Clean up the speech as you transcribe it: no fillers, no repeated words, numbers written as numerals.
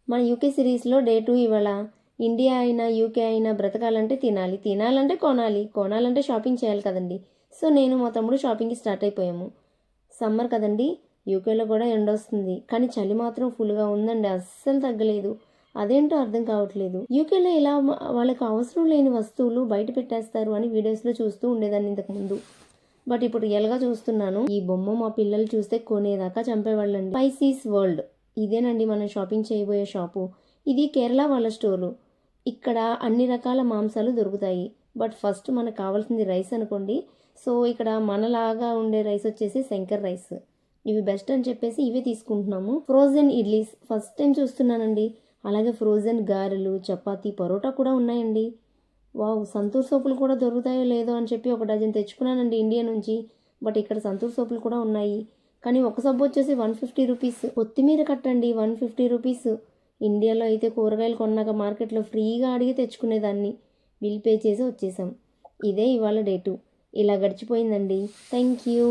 మన యూకే సిరీస్లో డే 2 ఇవాళ. ఇండియా అయినా యూకే అయినా బ్రతకాలంటే తినాలి, తినాలంటే కొనాలి, కొనాలంటే షాపింగ్ చేయాలి కదండి. సో నేను మా తమ్ముడు షాపింగ్కి స్టార్ట్ అయిపోయాము. సమ్మర్ కదండి, యూకేలో కూడా ఎండ వస్తుంది, కానీ చలి మాత్రం ఫుల్గా ఉందండి, అస్సలు తగ్గలేదు. అదేంటో అర్థం కావట్లేదు. యూకేలో ఇలా వాళ్ళకి అవసరం లేని వస్తువులు బయట పెట్టేస్తారు అని వీడియోస్లో చూస్తూ ఉండేదాన్ని ఇంతకుముందు. బట్ ఇప్పుడు రియల్గా చూస్తున్నాను. ఈ బొమ్మ మా పిల్లలు చూస్తే కొనేదాకా చంపేవాళ్ళండి. స్పైసీస్ వరల్డ్, ఇదేనండి మనం షాపింగ్ చేయబోయే షాపు. ఇది కేరళ వాళ్ళ స్టోరు. ఇక్కడ అన్ని రకాల మాంసాలు దొరుకుతాయి. బట్ ఫస్ట్ మనకు కావాల్సింది రైస్ అనుకోండి. సో ఇక్కడ మనలాగా ఉండే రైస్ వచ్చేసి శంకర్ రైస్. ఇవి బెస్ట్ అని చెప్పేసి ఇవే తీసుకుంటున్నాము. ఫ్రోజన్ ఇడ్లీస్ ఫస్ట్ టైం చూస్తున్నానండి. అలాగే ఫ్రోజన్ గారెలు, చపాతీ, పరోటా కూడా ఉన్నాయండి. వావ్, సంతూర్ సోపులు కూడా దొరుకుతాయో లేదో అని చెప్పి ఒక డజన్ తెచ్చుకున్నానండి ఇండియా నుంచి. బట్ ఇక్కడ సంతూర్ సోపులు కూడా ఉన్నాయి, కానీ ఒక సబ్బు వచ్చేసి 150 రూపీస్. కొత్తిమీర కట్టండి 150 రూపీస్. ఇండియాలో అయితే కూరగాయలు కొన్నాక మార్కెట్లో ఫ్రీగా అడిగి తెచ్చుకునేదాన్ని. బిల్ పే చేసి వచ్చేసాం. ఇదే ఇవాళ డే 2. ఇలా గడిచిపోయిందండి. Thank you.